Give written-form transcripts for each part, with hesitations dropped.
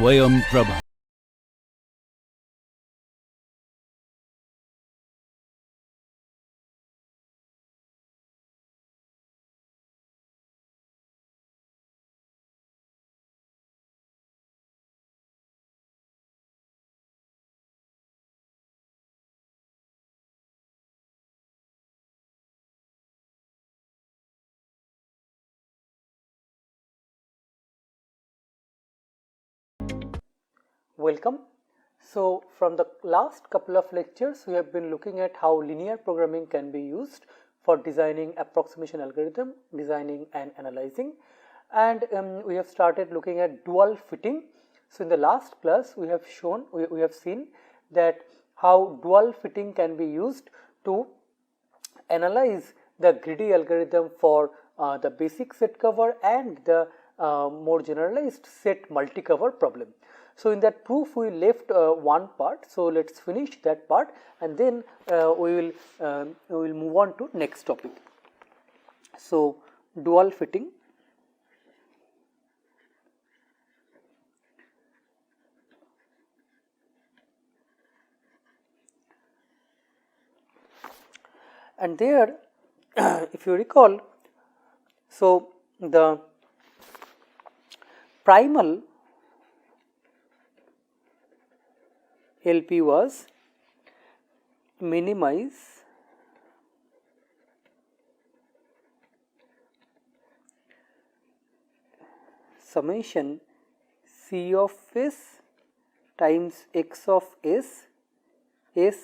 SwayamPrabha. Welcome. So from the last couple of lectures we have been looking at how linear programming can be used for designing approximation algorithm, designing and analyzing, and we have started looking at dual fitting. So in the last class we have seen that how dual fitting can be used to analyze the greedy algorithm for the basic set cover and the more generalized set multi-cover problem. So in that proof we left one part, so let's finish that part and then we will move on to next topic. So dual fitting. And there if you recall, so the primal LP was minimize summation C of S times X of S, S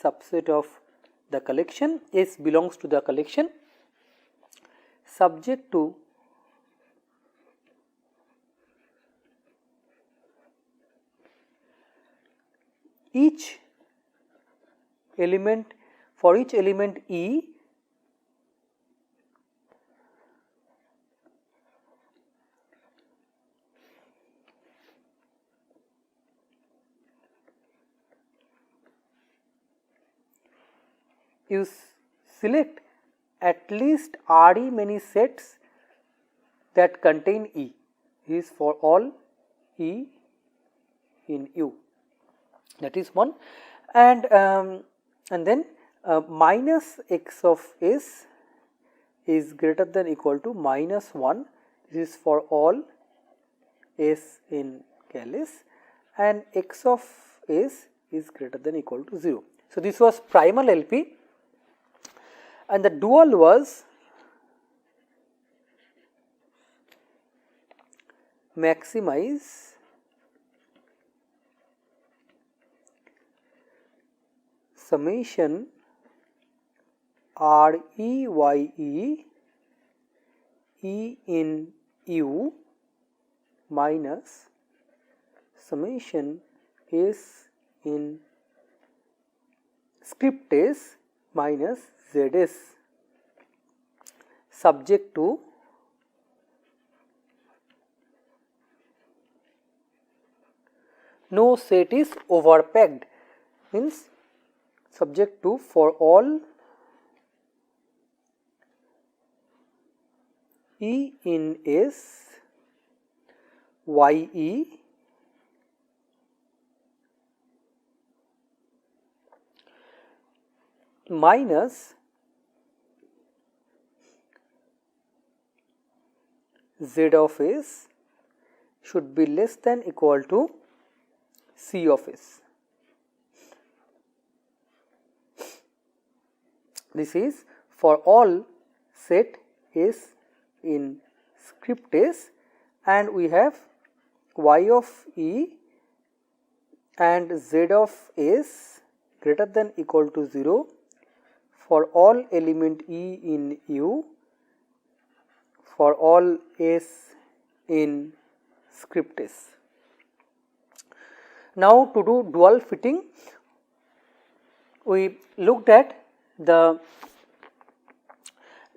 subset of the collection, S belongs to the collection, subject to each element, for each element E you select at least RE many sets that contain E. This is for all E in U. That is one, and then minus X of S is greater than equal to minus 1. This is for all S in cal S, and X of S is greater than equal to 0. So this was primal LP, and the dual was maximize summation REYE E in U minus summation S in script S minus ZS, subject to no set is overpacked, means subject to for all E in S YE minus Z of S should be less than equal to C of S. This is for all set S in script S, and we have Y of E and Z of S greater than equal to 0 for all element E in U, for all S in script S. Now to do dual fitting, we looked at the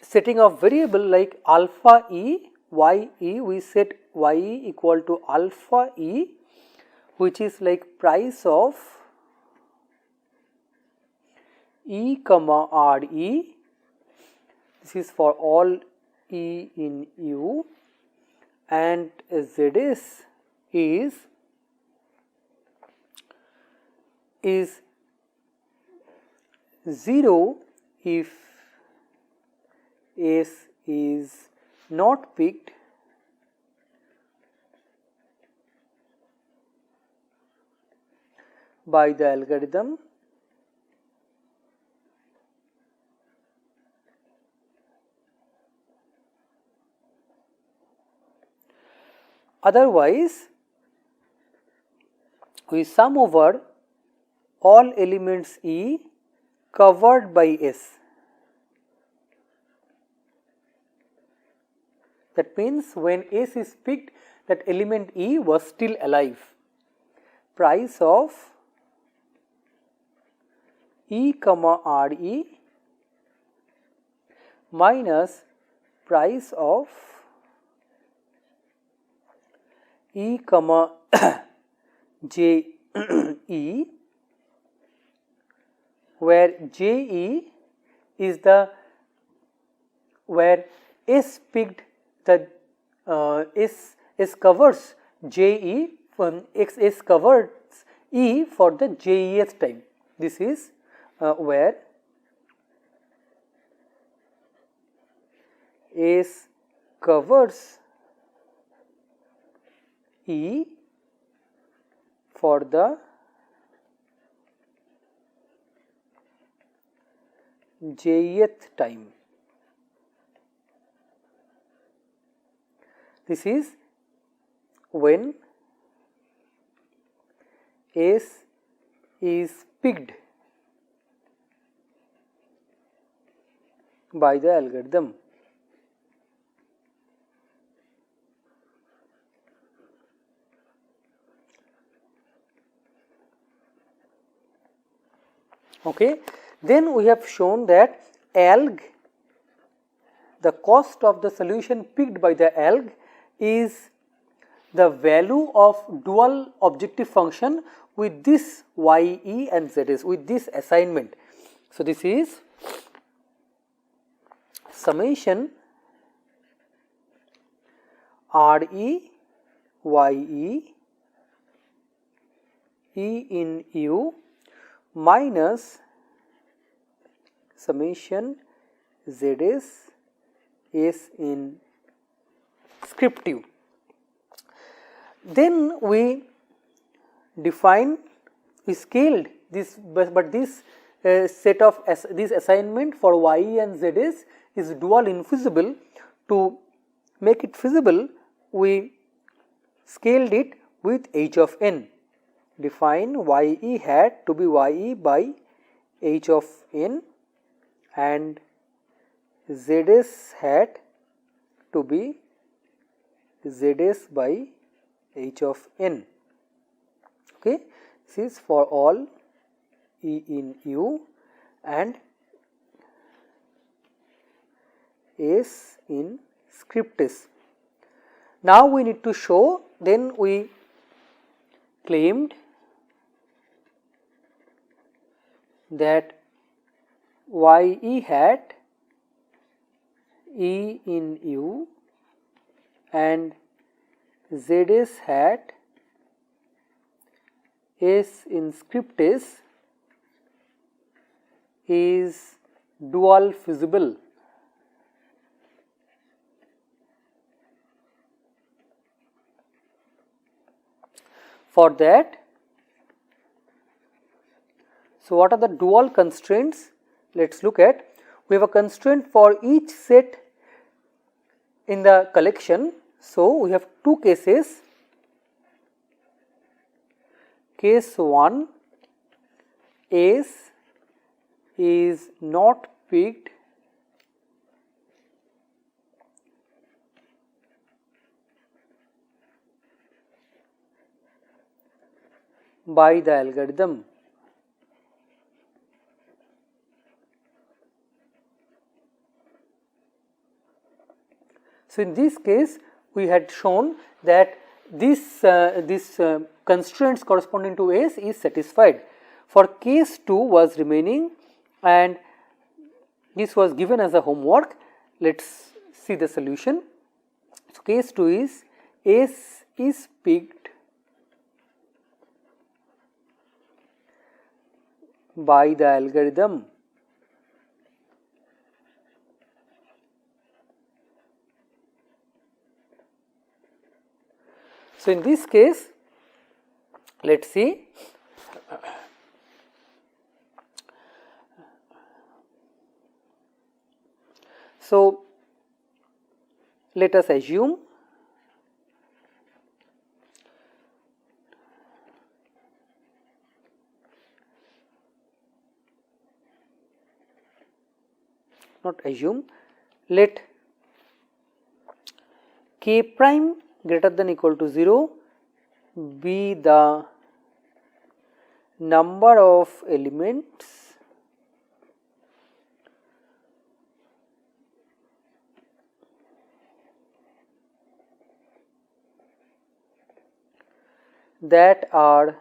setting of variable like alpha E, YE, we set YE equal to alpha E, which is like price of E comma RE. This is for all E in U, and ZS is is 0 if S is not picked by the algorithm otherwise we sum over all elements E covered by S. That means when S is picked, that element E was still alive. Price of E comma RE minus price of E comma JE, where JE is the where S picked the S covers JE from S covers E for the JES time. This is where S covers E for the JEth time. This is when S is picked by the algorithm. Okay. Then we have shown that alg, the cost of the solution picked by the alg is the value of dual objective function with this YE and ZS, with this assignment. So, this is summation RE YE E in U minus summation ZS S in script U. Then we define, we scaled this, but this set of this assignment for YE and ZS is dual infeasible. To make it feasible, we scaled it with H of n. Define YE hat to be YE by H of n and ZS hat to be ZS by H of n. Okay. This is for all E in U and S in script S. Now we need to show, then we claimed that YE hat E in U and ZS hat S in script S is dual feasible. For that, so what are the dual constraints? Let us look at. We have a constraint for each set in the collection. So, we have two cases. Case 1, S is not picked by the algorithm. So, in this case we had shown that this constraints corresponding to S is satisfied. For case 2 was remaining and this was given as a homework. Let us see the solution. So, case 2 is S is picked by the algorithm. So, in this case, let us see. So, let us assume let k prime greater than equal to 0 be the number of elements that are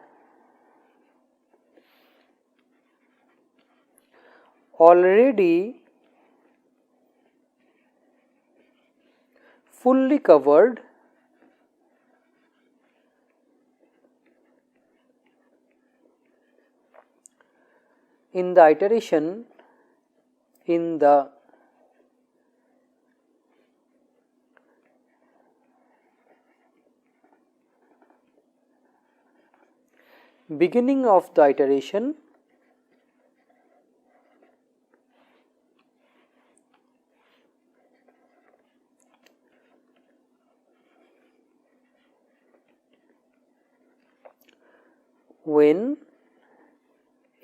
already fully covered in the iteration in the beginning of the iteration when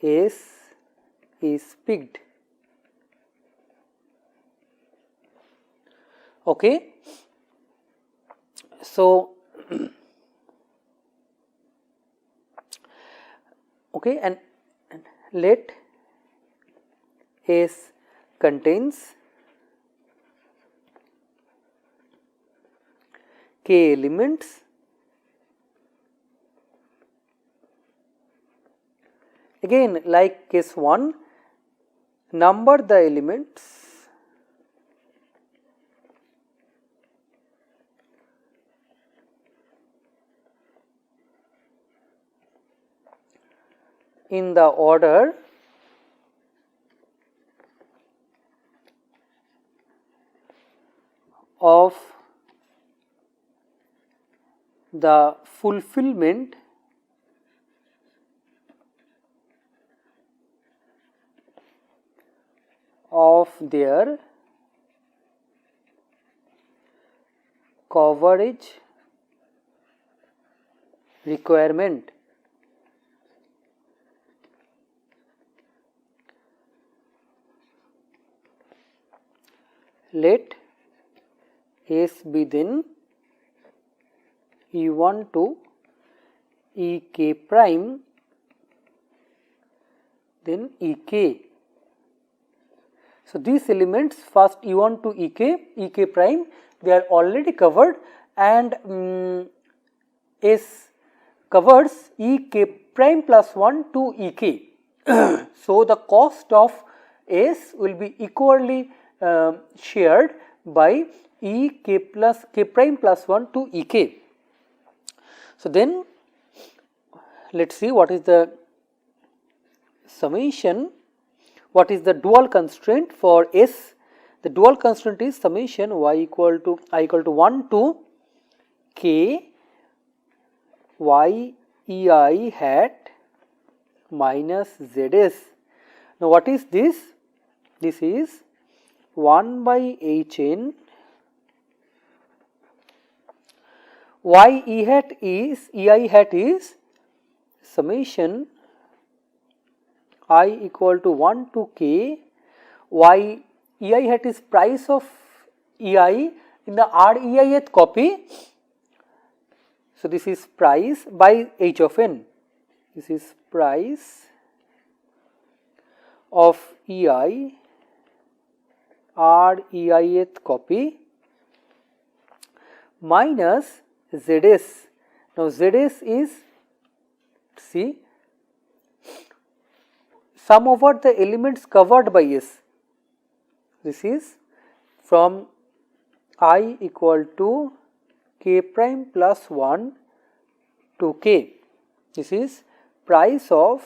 S is picked. Okay. So, okay, and let S contains k elements again like case 1, number the elements in the order of the fulfillment of their coverage requirement. Let S be then E1 to Ek prime, then Ek. So, these elements first E1 to Ek prime, they are already covered, and S covers Ek prime plus 1 to Ek. So, the cost of S will be equally shared by Ek plus k prime plus 1 to Ek. So, then let us see what is the summation, what is the dual constraint for S. The dual constraint is summation y equal to 1 to k y ei hat minus zs. Now, what is this? This is 1 by hn y e hat is ei hat is summation I equal to 1 to k y ei hat is price of ei in the REIth copy. So, this is price by h of n, this is price of ei REIth copy minus zs. Now, zs is, see, sum over the elements covered by S. This is from I equal to k prime plus 1 to k. This is price of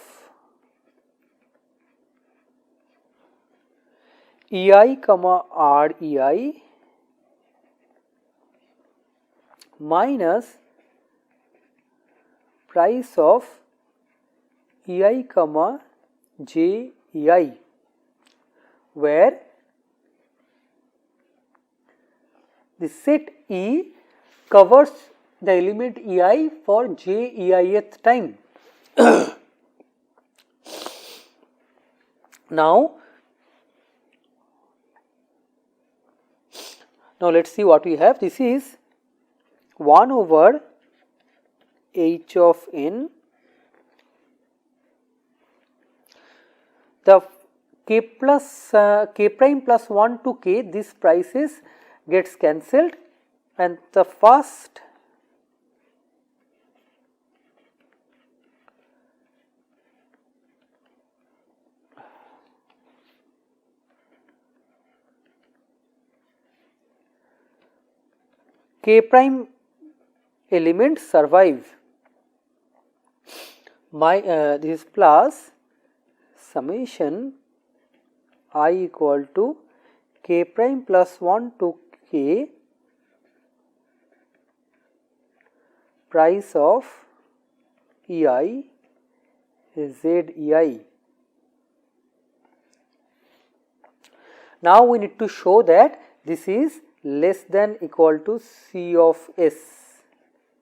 EI comma REI minus price of EI comma JEI, where the set E covers the element EI for JEIth time. Now let us see what we have. This is 1 over H of n, the k prime plus 1 to k, this prices gets cancelled, and the first k prime elements survive. This is plus summation I equal to k prime plus 1 to k price of EI ZEI. Now we need to show that this is less than equal to C of S.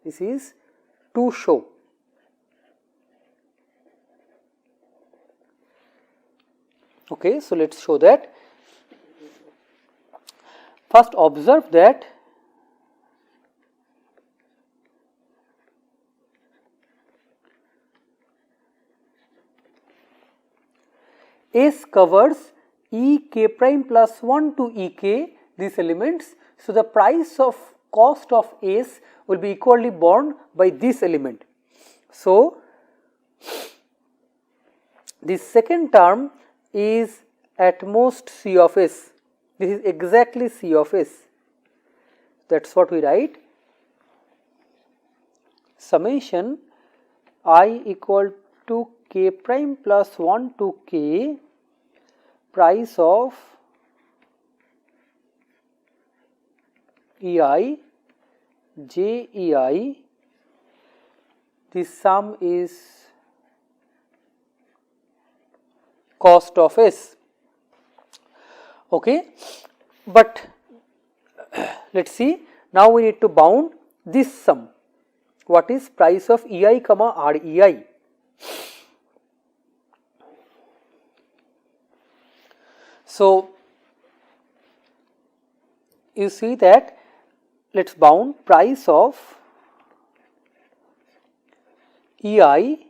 This is to show. Okay, so let us show that. First observe that S covers E k prime plus 1 to E k, these elements. So, the price of cost of S will be equally borne by this element. So, this second term is at most C of S. This is exactly C of S. That is what we write. Summation I equal to k prime plus 1 to k price of EI JEI. This sum is cost of S. Okay, but let us see, now we need to bound this sum. What is price of EI comma REI? So, you see that let us bound price of EI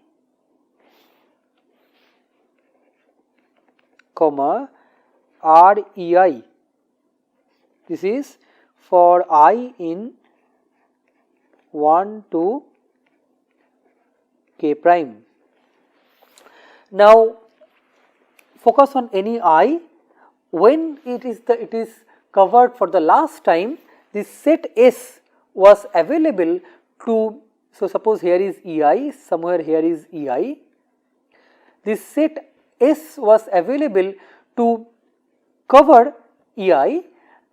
comma REI. This is for I in 1 to k prime. Now focus on any I. When it is covered for the last time, this set S was available to, so suppose here is EI, somewhere here is EI. This set S was available to cover EI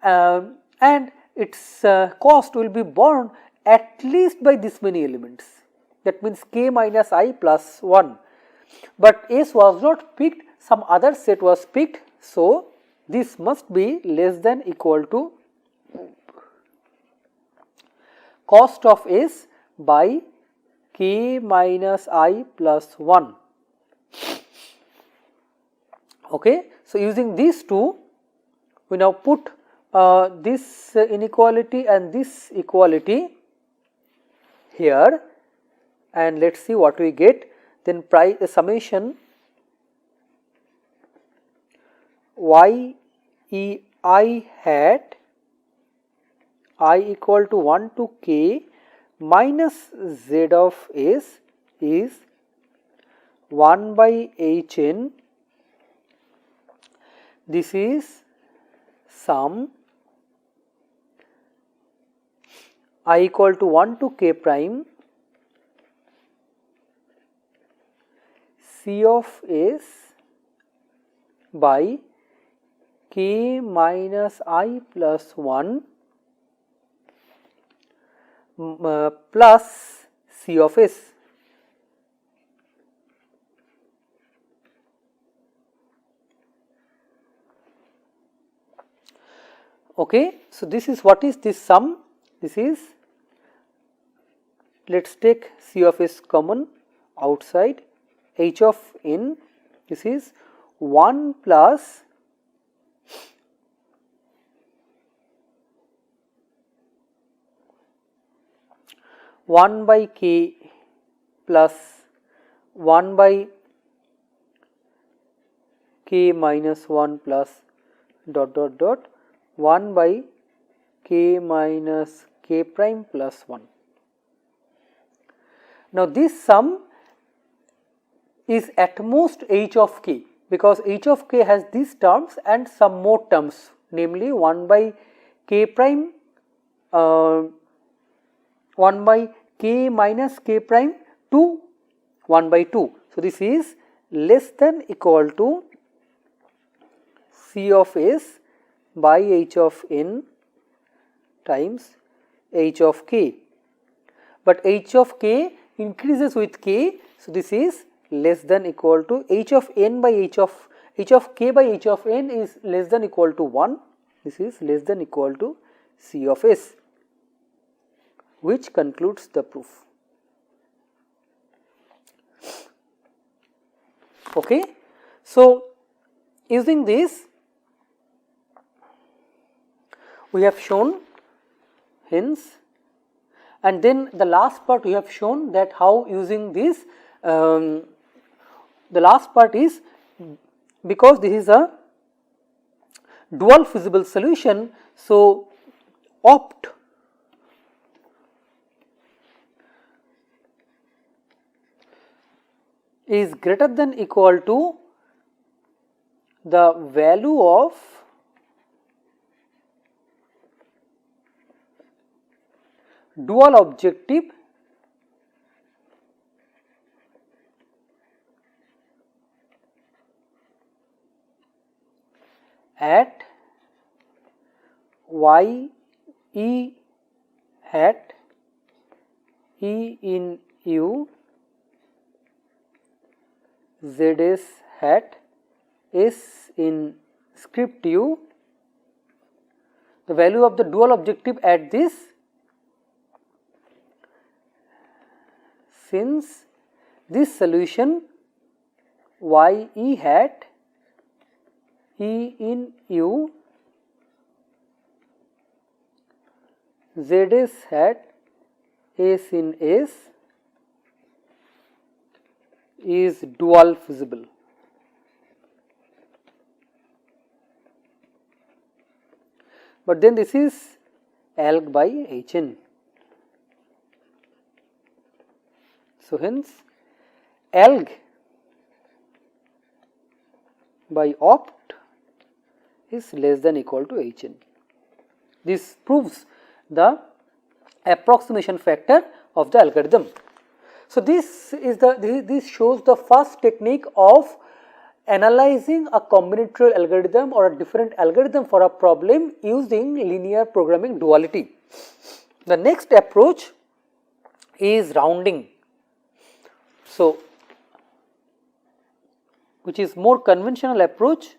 and its cost will be borne at least by this many elements. That means k minus I plus 1. But S was not picked, some other set was picked. So, this must be less than equal to cost of S by k minus I plus 1. Okay. So, using these two, we now put this inequality and this equality here, and let us see what we get. Then price summation Y E I hat I equal to 1 to k minus Z of S is 1 by H n. This is sum I equal to 1 to k prime C of S by k minus I plus 1 plus C of S. Okay, so this is what is this sum? This is, let us take C of S common outside, H of n, this is 1 plus one by k plus 1 by k minus 1 plus dot dot dot 1 by k minus k prime plus 1. Now, this sum is at most h of k, because h of k has these terms and some more terms, namely 1 by k prime 1 by k minus k prime to 1 by 2. So, this is less than equal to C of S by h of n times h of k, but h of k increases with k. So, this is less than equal to h of n by h of k by h of n is less than equal to 1. This is less than equal to C of S, which concludes the proof. Okay. So, using this we have shown, hence, and then the last part we have shown that how using this, the last part is, because this is a dual feasible solution, so opt is greater than equal to the value of dual objective at y e hat e in u z s hat s in script u, the value of the dual objective at this, since this solution y e hat e in u z s hat s in s is dual feasible. But then this is alg by Hn. So, hence alg by opt is less than equal to Hn. This proves the approximation factor of the algorithm. So, this shows the first technique of analyzing a combinatorial algorithm or a different algorithm for a problem using linear programming duality. The next approach is rounding. So, which is more conventional approach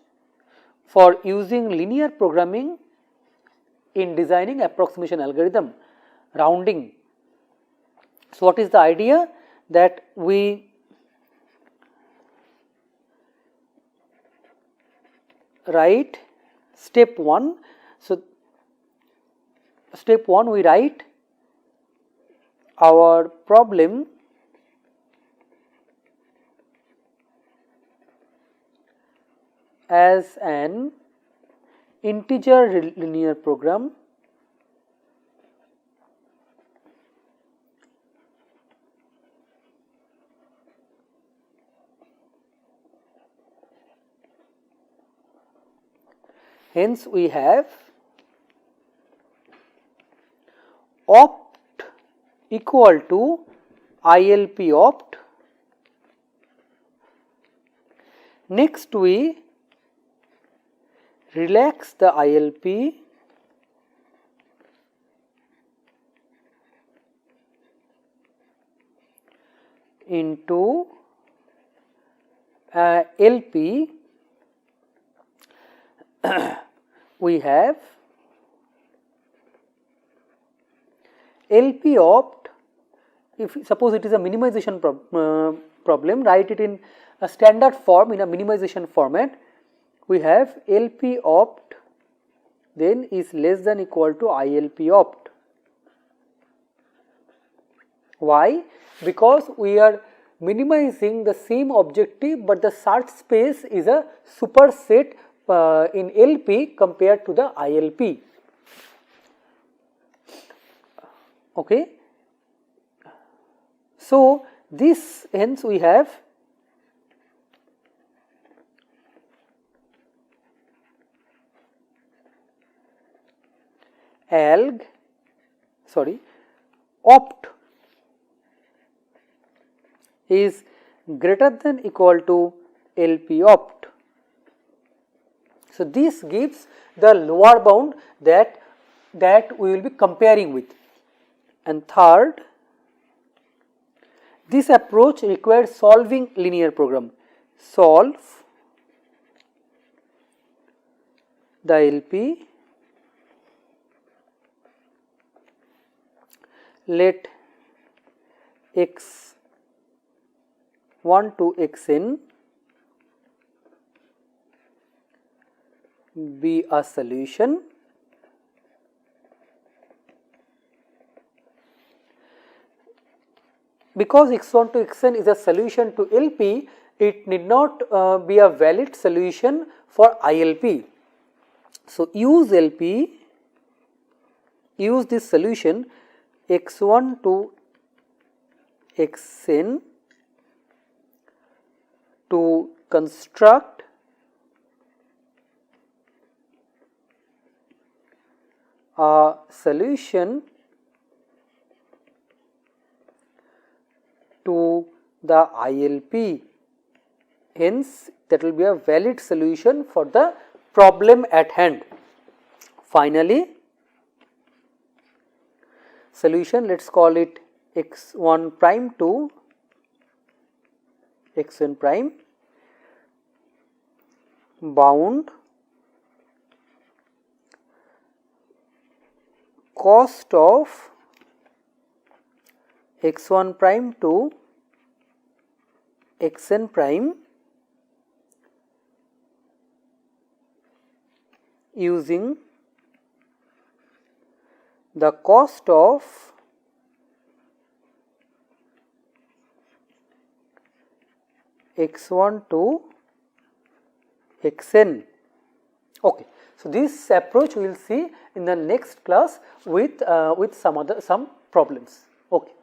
for using linear programming in designing approximation algorithm, rounding. So, what is the idea? That we write step 1. So, step 1 we write our problem as an integer linear program hence, we have opt equal to ILP opt. Next, we relax the ILP into LP, we have LP opt. If suppose it is a minimization problem, write it in a standard form in a minimization format. We have LP opt then is less than equal to ILP opt. Why? Because we are minimizing the same objective, but the search space is a superset in LP compared to the ILP. Okay. So, this hence we have opt is greater than equal to LP opt. So, this gives the lower bound that we will be comparing with. And third, this approach requires solving linear program. Solve the LP, let x1 to xn be a solution. Because x1 to xn is a solution to LP, it need not be a valid solution for ILP. So, use LP, use this solution x1 to xn to construct a solution to the ILP. Hence, that will be a valid solution for the problem at hand. Finally, solution, let us call it x1 prime to xn prime, bound cost of x1 prime to xn prime using the cost of x1 to xn. Okay. So, this approach we will see in the next class with some problems. Okay.